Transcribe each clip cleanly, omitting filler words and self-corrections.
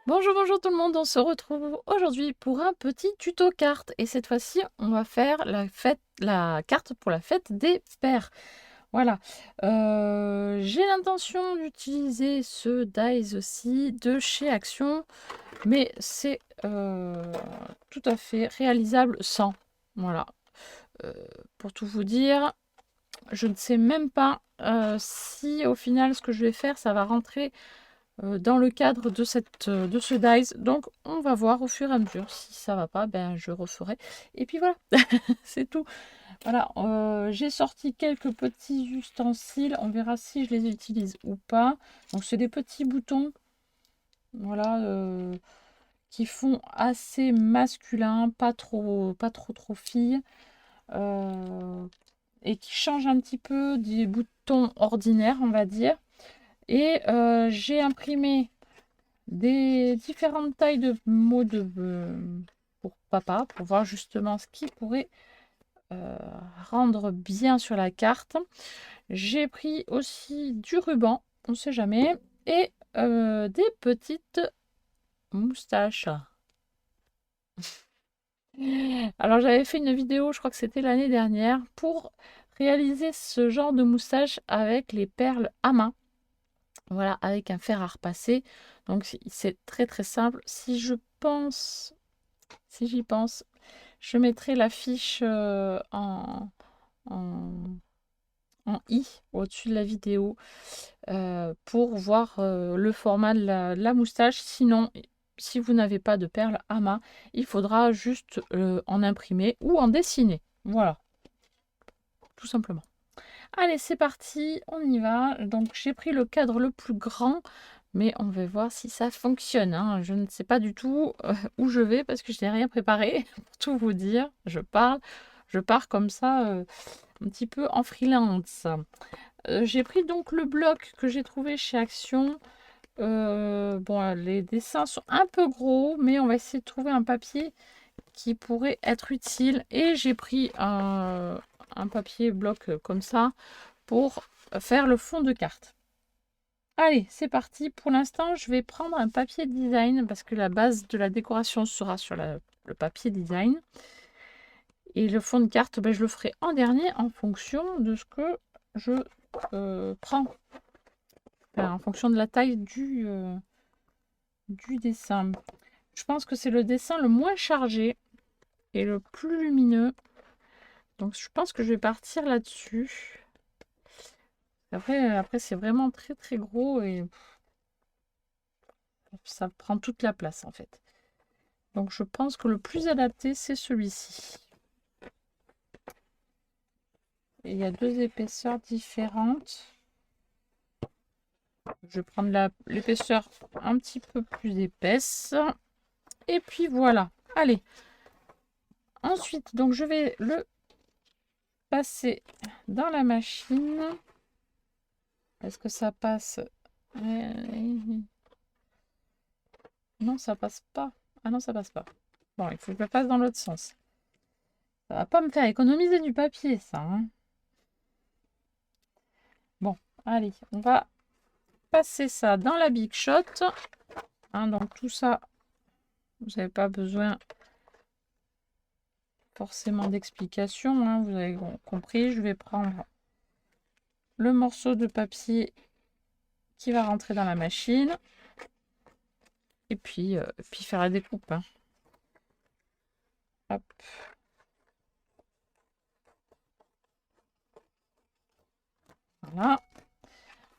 Bonjour, bonjour tout le monde, on se retrouve aujourd'hui pour un petit tuto carte et cette fois-ci on va faire la carte pour la fête des pères. Voilà, j'ai l'intention d'utiliser ce dies aussi de chez Action, mais c'est tout à fait réalisable sans. Voilà, Euh, pour tout vous dire, je ne sais même pas si au final ce que je vais faire ça va rentrer dans le cadre de ce dice. Donc on va voir au fur et à mesure. Si ça va pas, ben je referai. Et puis voilà, c'est tout. Voilà, j'ai sorti quelques petits ustensiles. On verra si je les utilise ou pas. Donc c'est des petits boutons, voilà, qui font assez masculin, pas trop filles, et qui changent un petit peu des boutons ordinaires, on va dire. Et j'ai imprimé des différentes tailles de mots pour papa, pour voir justement ce qui pourrait euh, rendre bien sur la carte. J'ai pris aussi du ruban, on ne sait jamais, et des petites moustaches. Alors j'avais fait une vidéo, je crois que c'était l'année dernière, pour réaliser ce genre de moustache avec les perles à main. Voilà, avec un fer à repasser. Donc c'est très très simple. Si j'y pense, je mettrai l'affiche en, en i au-dessus de la vidéo pour voir le format de la moustache. Sinon, si vous n'avez pas de perles à main, il faudra juste en imprimer ou en dessiner. Voilà, tout simplement. Allez, c'est parti, on y va. Donc j'ai pris le cadre le plus grand, mais on va voir si ça fonctionne, hein. Je ne sais pas du tout où je vais parce que je n'ai rien préparé, pour tout vous dire. Je pars comme ça, un petit peu en freelance. J'ai pris donc le bloc que j'ai trouvé chez Action. Bon, les dessins sont un peu gros, mais on va essayer de trouver un papier qui pourrait être utile. Et j'ai pris un papier bloc comme ça pour faire le fond de carte. Allez, c'est parti. Pour l'instant, je vais prendre un papier design parce que la base de la décoration sera sur le papier design. Et le fond de carte, ben, je le ferai en dernier en fonction de ce que je prends. Enfin, en fonction de la taille du dessin. Je pense que c'est le dessin le moins chargé et le plus lumineux. Donc je pense que je vais partir là-dessus. Après c'est vraiment très très gros et ça prend toute la place en fait. Donc je pense que le plus adapté, c'est celui-ci. Et il y a deux épaisseurs différentes. Je vais prendre l'épaisseur un petit peu plus épaisse. Et puis voilà. Allez. Ensuite, donc je vais le passer dans la machine. Est-ce que ça passe? Non, ça passe pas. Ah non, ça passe pas. Bon, il faut que je le fasse dans l'autre sens. Ça va pas me faire économiser du papier, ça, hein. Bon, allez, on va passer ça dans la Big Shot. Hein, donc tout ça, vous n'avez pas besoin forcément d'explication, hein, vous avez compris. Je vais prendre le morceau de papier qui va rentrer dans la machine et puis faire la découpe, hein. Hop. Voilà.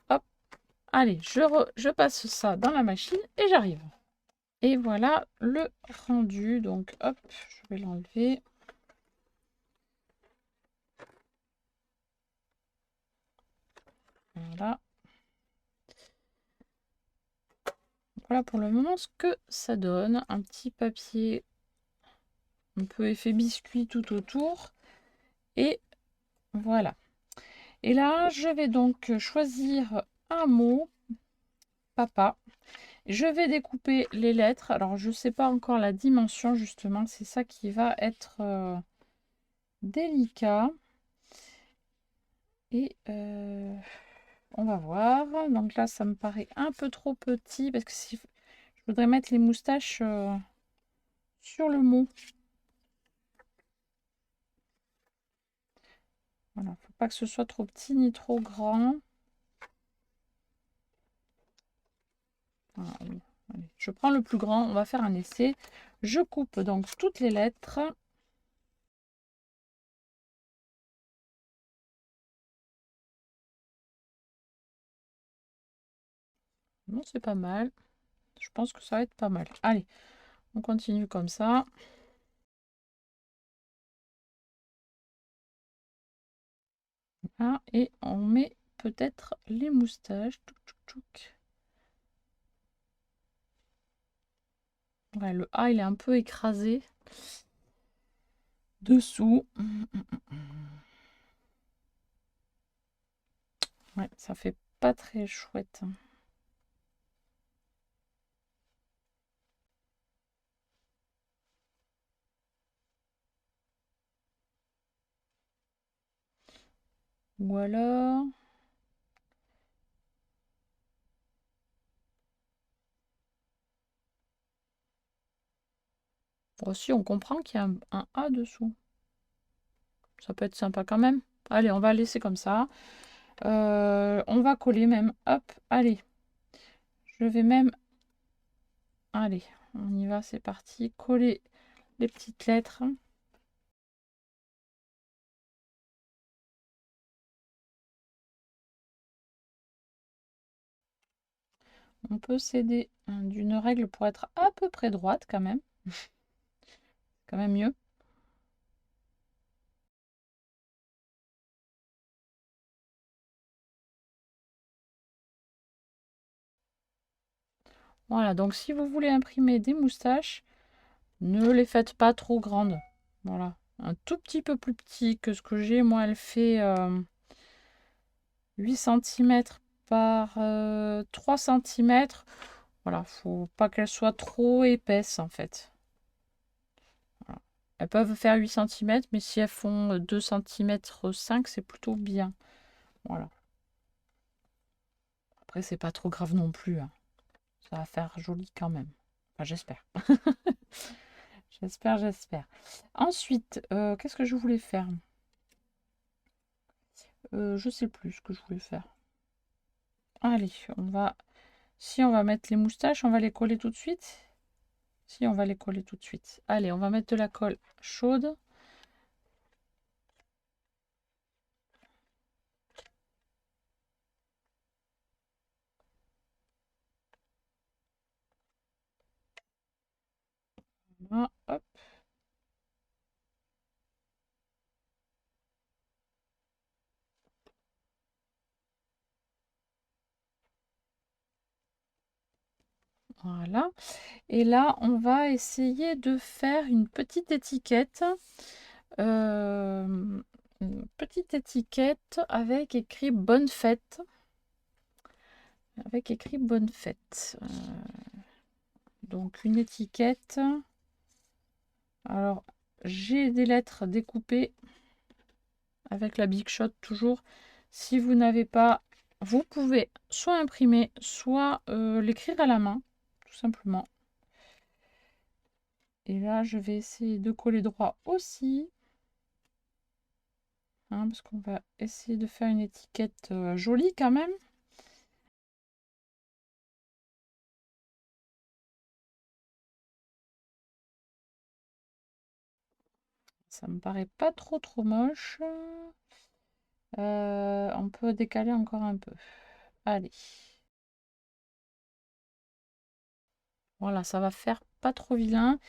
Hop. Allez, je passe ça dans la machine et j'arrive. Et voilà le rendu. Donc, hop, je vais l'enlever. Voilà. Voilà pour le moment ce que ça donne. Un petit papier un peu effet biscuit tout autour. Et voilà. Et là, je vais donc choisir un mot, papa. Je vais découper les lettres. Alors, je ne sais pas encore la dimension, justement. C'est ça qui va être délicat. Et on va voir. Donc là, ça me paraît un peu trop petit parce que si je voudrais mettre les moustaches sur le mot. Voilà, faut pas que ce soit trop petit ni trop grand. Voilà, oui. Allez, je prends le plus grand, on va faire un essai. Je coupe donc toutes les lettres. Bon, c'est pas mal. Je pense que ça va être pas mal. Allez, on continue comme ça. Voilà, et on met peut-être les moustaches. Touc, touc, touc. Ouais, le A, il est un peu écrasé dessous. Ouais, ça fait pas très chouette. Ou alors... Aussi, on comprend qu'il y a un A dessous. Ça peut être sympa quand même. Allez, on va laisser comme ça. On va coller même. Hop, allez. Je vais même... Allez, on y va, c'est parti. Coller les petites lettres. On peut s'aider d'une règle pour être à peu près droite quand même. Quand même mieux. Voilà, donc si vous voulez imprimer des moustaches, ne les faites pas trop grandes. Voilà, un tout petit peu plus petit que ce que j'ai. Moi, elle fait 8 cm par 3 cm. Voilà, faut pas qu'elle soit trop épaisse en fait. Voilà. Elles peuvent faire 8 cm, mais si elles font 2 cm 5, c'est plutôt bien. Voilà. Après, c'est pas trop grave non plus, hein. Ça va faire joli quand même. Enfin, j'espère. J'espère, j'espère. Ensuite, qu'est-ce que je voulais faire? Je sais plus ce que je voulais faire. Allez, on va... Si on va mettre les moustaches, on va les coller tout de suite. Si, on va les coller tout de suite. Allez, on va mettre de la colle chaude. Voilà, hop. Voilà. Et là, on va essayer de faire une petite étiquette. Une petite étiquette avec écrit Bonne fête. Avec écrit Bonne fête. Donc une étiquette. Alors, j'ai des lettres découpées avec la Big Shot toujours. Si vous n'avez pas, vous pouvez soit imprimer, soit l'écrire à la main, tout simplement. Et là, je vais essayer de coller droit aussi. Hein, parce qu'on va essayer de faire une étiquette jolie quand même. Ça me paraît pas trop moche. On peut décaler encore un peu. Allez. Voilà, ça va faire pas trop vilain.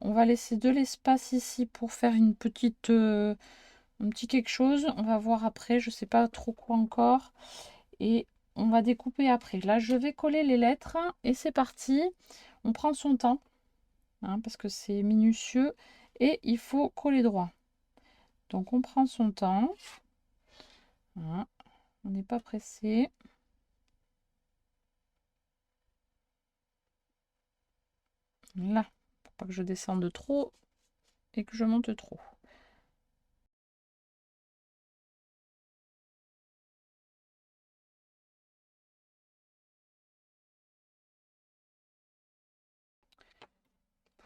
On va laisser de l'espace ici pour faire une petite, un petit quelque chose. On va voir après, je sais pas trop quoi encore. Et on va découper après. Là, je vais coller les lettres et c'est parti. On prend son temps, hein, parce que c'est minutieux et il faut coller droit. Donc on prend son temps. Voilà. On n'est pas pressé. Là, pour pas que je descende trop et que je monte trop.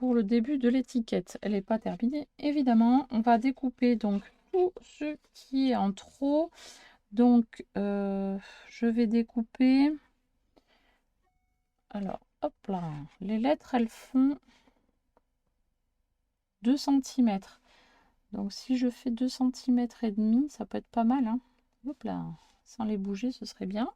pour le début de l'étiquette. Elle n'est pas terminée, évidemment. On va découper donc tout ce qui est en trop. Donc, je vais découper... Alors, hop là. Les lettres, elles font 2 cm. Donc, si je fais 2 cm et demi, ça peut être pas mal, hein. Hop là. Sans les bouger, ce serait bien.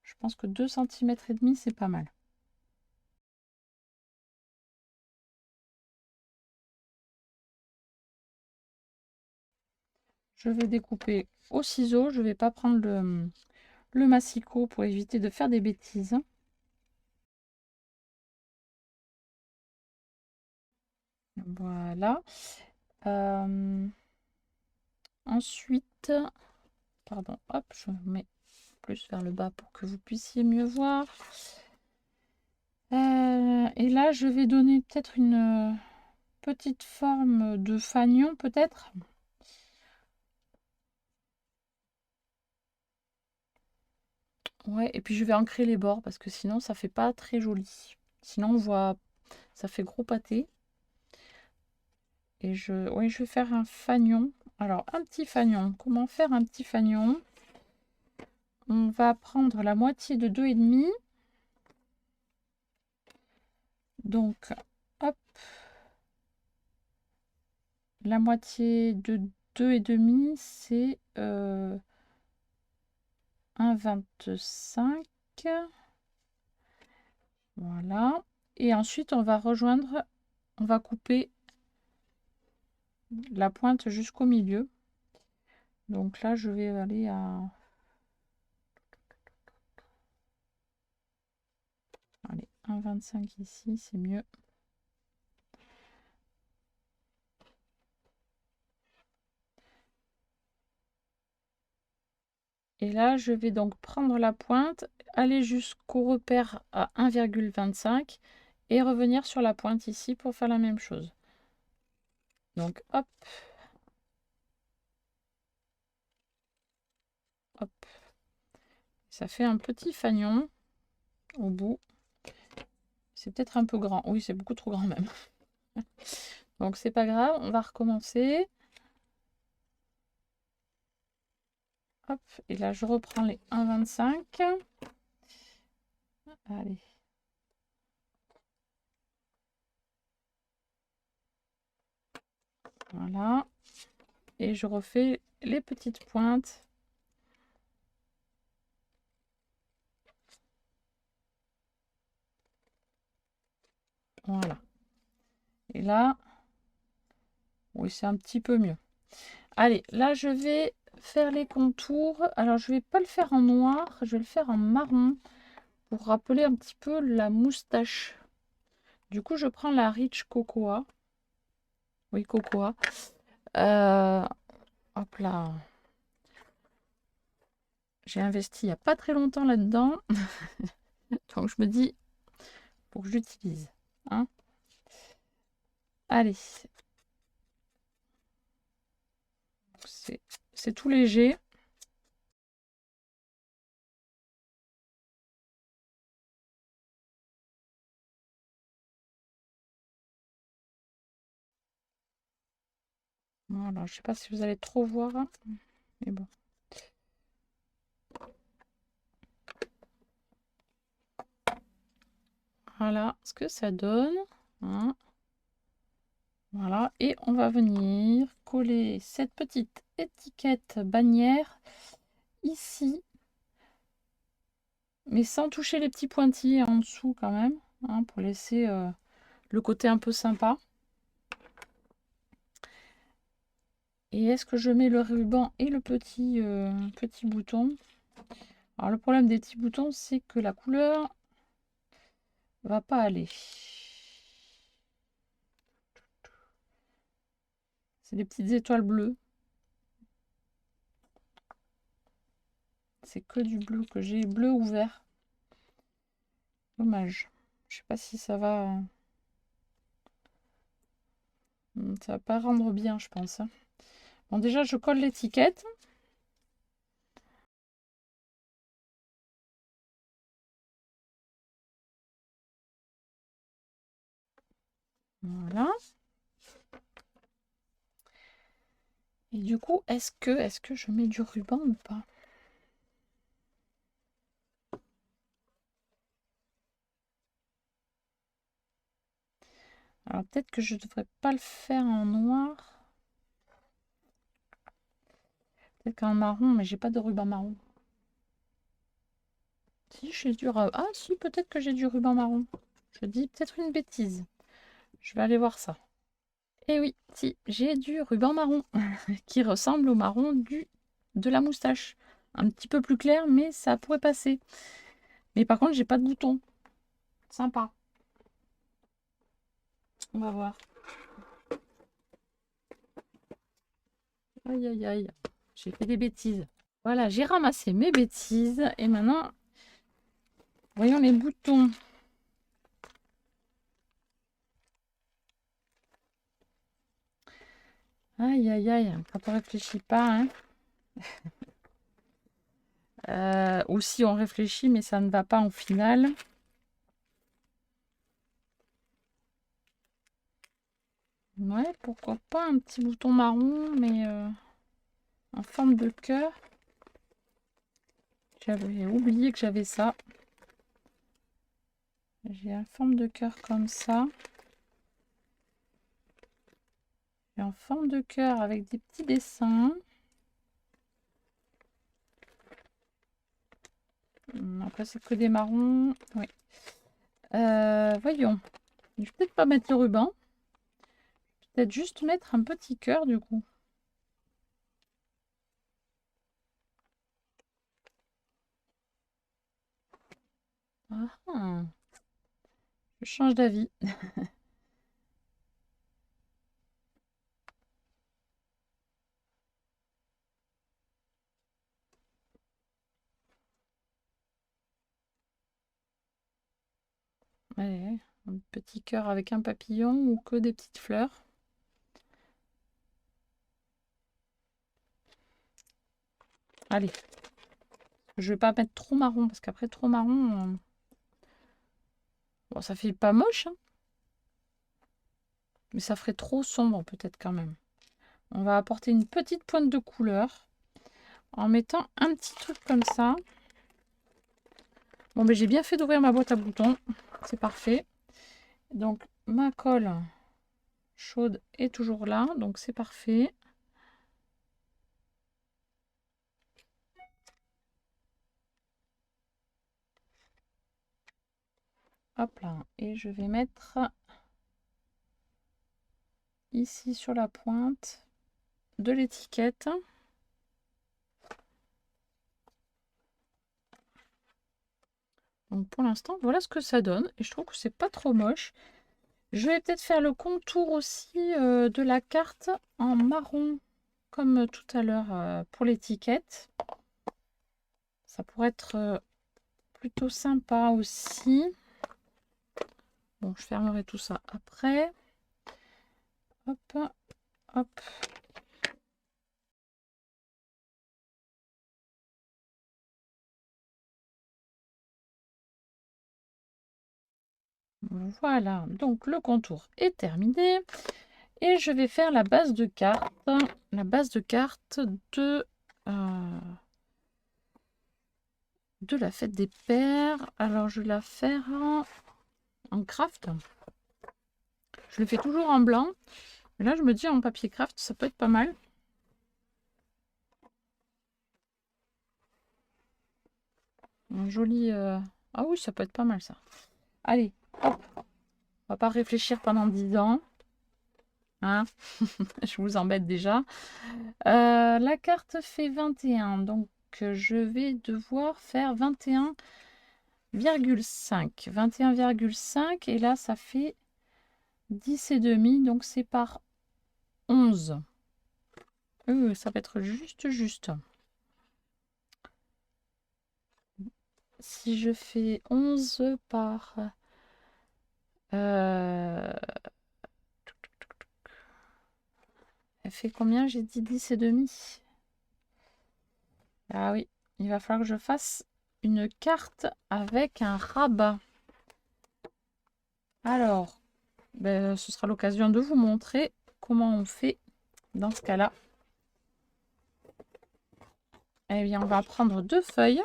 Je pense que 2 cm et demi, c'est pas mal. Je vais découper au ciseau. Je ne vais pas prendre le massicot pour éviter de faire des bêtises. Voilà. Ensuite, pardon, hop, je mets plus vers le bas pour que vous puissiez mieux voir. Et là, je vais donner peut-être une petite forme de fanion, peut-être. Ouais, et puis je vais ancrer les bords parce que sinon, ça fait pas très joli. Sinon, on voit, ça fait gros pâté. Et je vais faire un fanion. Alors, un petit fanion. Comment faire un petit fanion? On va prendre la moitié de 2,5. Donc, hop. La moitié de 2,5, c'est 1,25. Voilà. Et ensuite, on va couper la pointe jusqu'au milieu. Donc là, je vais aller à... Allez, 1,25 ici, c'est mieux. Et là, je vais donc prendre la pointe, aller jusqu'au repère à 1,25 et revenir sur la pointe ici pour faire la même chose. Donc, hop. Hop. Ça fait un petit fanion au bout. C'est peut-être un peu grand. Oui, c'est beaucoup trop grand même. Donc, c'est pas grave. On va recommencer. Hop. Et là, je reprends les 1,25. Allez. Voilà. Et je refais les petites pointes. Voilà. Et là, oui, c'est un petit peu mieux. Allez, là, je vais faire les contours. Alors, je vais pas le faire en noir, je vais le faire en marron pour rappeler un petit peu la moustache. Du coup, je prends la Rich Cocoa. Oui, Cocoa. Hop là. J'ai investi il n'y a pas très longtemps là-dedans. Donc, je me dis, pour que j'utilise. Hein. Allez. C'est tout léger. Voilà, je sais pas si vous allez trop voir. Mais bon. Voilà ce que ça donne. Hein. Voilà, et on va venir coller cette petite étiquette bannière ici, mais sans toucher les petits pointillés en dessous quand même, hein, pour laisser le côté un peu sympa. Et est-ce que je mets le ruban et le petit bouton? Alors le problème des petits boutons, c'est que la couleur va pas aller. C'est des petites étoiles bleues. C'est que du bleu que j'ai, bleu ou vert. Dommage. Je sais pas si ça va... Ça va pas rendre bien, je pense. Bon, déjà, je colle l'étiquette. Voilà. Et du coup, est-ce que je mets du ruban ou pas? Alors peut-être que je ne devrais pas le faire en noir. Peut-être qu'en marron, mais j'ai pas de ruban marron. Si j'ai du ruban. Ah si, peut-être que j'ai du ruban marron. Je dis peut-être une bêtise. Je vais aller voir ça. Et oui, si, j'ai du ruban marron qui ressemble au marron de la moustache. Un petit peu plus clair, mais ça pourrait passer. Mais par contre, j'ai pas de bouton. Sympa. On va voir. Aïe, aïe, aïe. J'ai fait des bêtises. Voilà, j'ai ramassé mes bêtises. Et maintenant, voyons les boutons. Aïe, aïe, aïe. Quand on réfléchit pas, hein. Ou si on réfléchit, mais ça ne va pas en finale. Ouais, pourquoi pas un petit bouton marron, mais en forme de cœur. J'avais oublié que j'avais ça. J'ai une forme de cœur comme ça. Et en forme de cœur avec des petits dessins. Après, c'est que des marrons. Oui. Voyons. Je vais peut-être pas mettre le ruban. Peut-être juste mettre un petit cœur du coup. Ah, je change d'avis. Ouais, un petit cœur avec un papillon ou que des petites fleurs. Allez. Je vais pas mettre trop marron parce qu'après trop marron, bon, ça fait pas moche, hein, mais ça ferait trop sombre peut-être quand même. On va apporter une petite pointe de couleur en mettant un petit truc comme ça. Bon, mais j'ai bien fait d'ouvrir ma boîte à boutons. C'est parfait. Donc, ma colle chaude est toujours là. Donc, c'est parfait. Hop là. Et je vais mettre ici sur la pointe de l'étiquette. Donc, pour l'instant, voilà ce que ça donne. Et je trouve que c'est pas trop moche. Je vais peut-être faire le contour aussi de la carte en marron, comme tout à l'heure pour l'étiquette. Ça pourrait être plutôt sympa aussi. Bon, je fermerai tout ça après. Hop, hop. Voilà, donc le contour est terminé. Et je vais faire la base de carte. La base de carte de la fête des pères. Alors, je vais la faire en craft. Je le fais toujours en blanc. Mais là, je me dis en papier craft, ça peut être pas mal. Un joli... Ah oui, ça peut être pas mal, ça. Allez, hop. On va pas réfléchir pendant 10 ans. Hein. Je vous embête déjà. La carte fait 21. Donc, je vais devoir faire 21,5. 21,5. Et là, ça fait 10,5. Donc, c'est par 11. Ça va être juste. Si je fais 11 par... elle fait combien? J'ai dit 10,5. Ah oui, il va falloir que je fasse une carte avec un rabat. Alors, ben, ce sera l'occasion de vous montrer comment on fait dans ce cas-là. Eh bien, on va prendre 2 feuilles.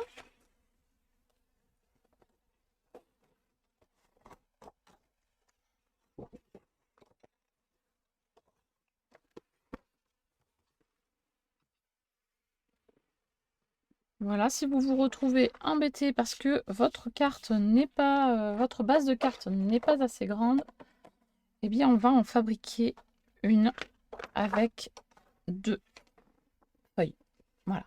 Voilà, si vous vous retrouvez embêté parce que votre carte n'est pas, votre base de carte n'est pas assez grande, eh bien, on va en fabriquer une avec 2 feuilles. Voilà.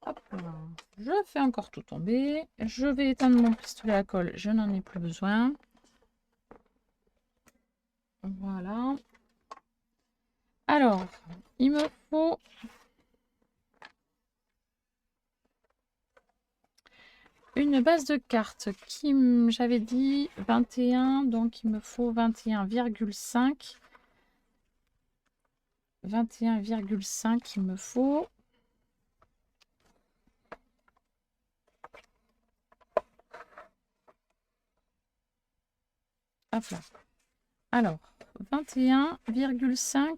Hop là. Je fais encore tout tomber. Je vais éteindre mon pistolet à colle. Je n'en ai plus besoin. Voilà. Alors, il me faut une base de carte qui, j'avais dit 21, donc il me faut 21,5. 21,5 il me faut. Hop là. Alors, 21,5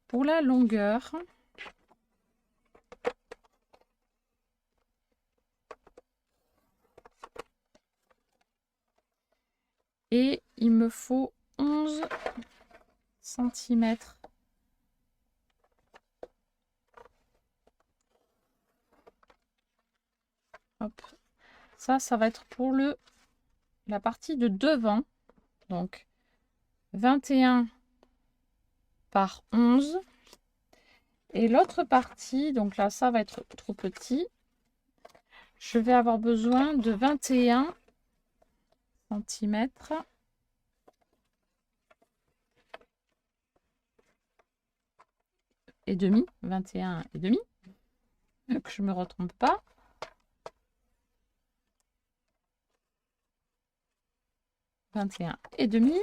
pour la longueur. Et il me faut 11 cm. Hop. Ça va être pour la partie de devant. Donc, 21 par 11. Et l'autre partie, donc là, ça va être trop petit. Je vais avoir besoin de 21 cm. Et demi, 21 et demi. Que je ne me retrompe pas. Et demi.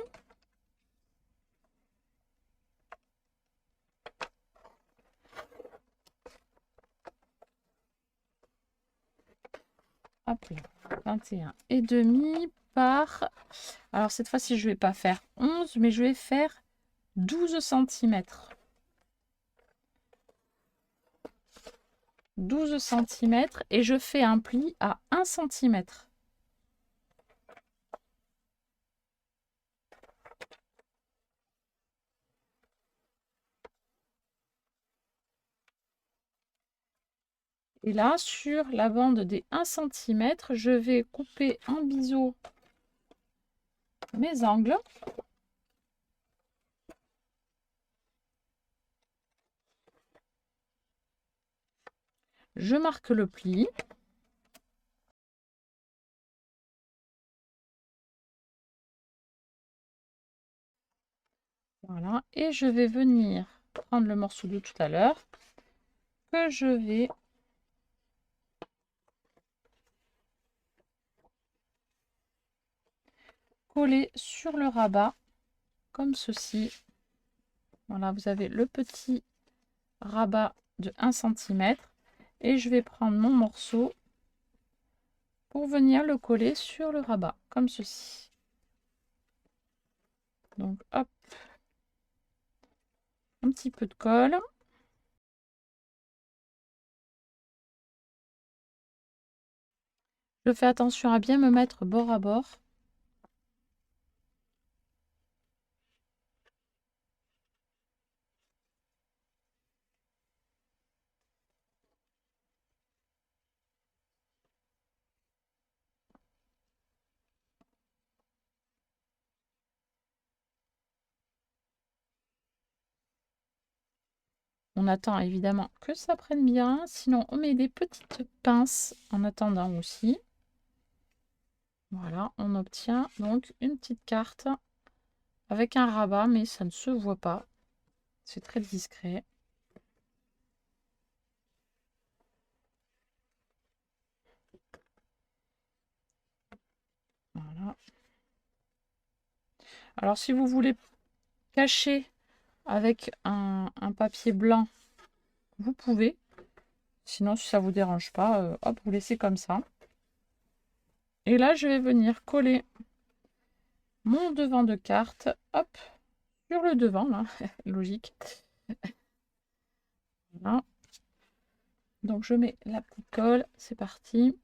Hop là, 21 et demi par... Alors cette fois-ci, je ne vais pas faire 11, mais je vais faire 12 cm. 12 cm et je fais un pli à 1 cm. Et là, sur la bande des 1 cm, je vais couper en biseau mes angles. Je marque le pli. Voilà. Et je vais venir prendre le morceau de tout à l'heure que je vais coller sur le rabat comme ceci. Voilà, vous avez le petit rabat de 1 cm et je vais prendre mon morceau pour venir le coller sur le rabat comme ceci. Donc hop, un petit peu de colle. Je fais attention à bien me mettre bord à bord. On attend évidemment que ça prenne bien, sinon on met des petites pinces en attendant aussi. Voilà, on obtient donc une petite carte avec un rabat, mais ça ne se voit pas. C'est très discret. Voilà. Alors si vous voulez cacher avec un papier blanc, vous pouvez. Sinon, si ça vous dérange pas, hop, vous laissez comme ça. Et là, je vais venir coller mon devant de carte, hop, sur le devant, là, logique. Voilà. Donc, je mets la petite colle, c'est parti.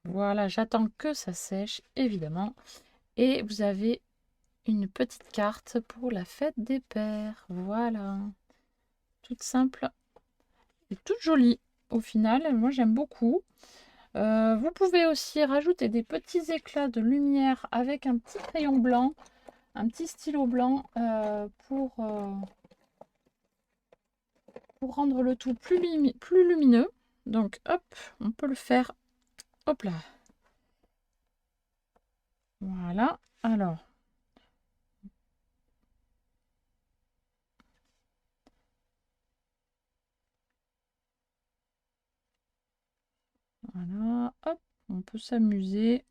Voilà, j'attends que ça sèche, évidemment. Et vous avez une petite carte pour la fête des pères. Voilà. Toute simple et toute jolie. Au final, moi j'aime beaucoup. Vous pouvez aussi rajouter des petits éclats de lumière avec un petit crayon blanc, un petit stylo blanc pour rendre le tout plus lumineux. Donc hop, on peut le faire. Hop là. Voilà. Alors. Voilà. Hop, on peut s'amuser.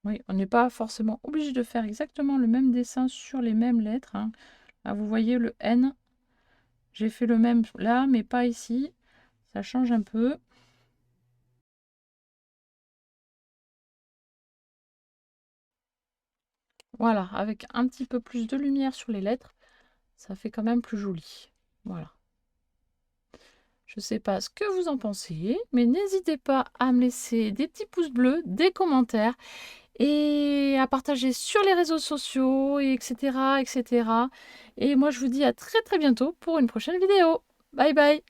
Oui, on n'est pas forcément obligé de faire exactement le même dessin sur les mêmes lettres, hein. Là, vous voyez le N. J'ai fait le même là, mais pas ici. Ça change un peu. Voilà, avec un petit peu plus de lumière sur les lettres, ça fait quand même plus joli. Voilà. Je ne sais pas ce que vous en pensez, mais n'hésitez pas à me laisser des petits pouces bleus, des commentaires et à partager sur les réseaux sociaux, etc., etc. Et moi, je vous dis à très très bientôt pour une prochaine vidéo. Bye bye!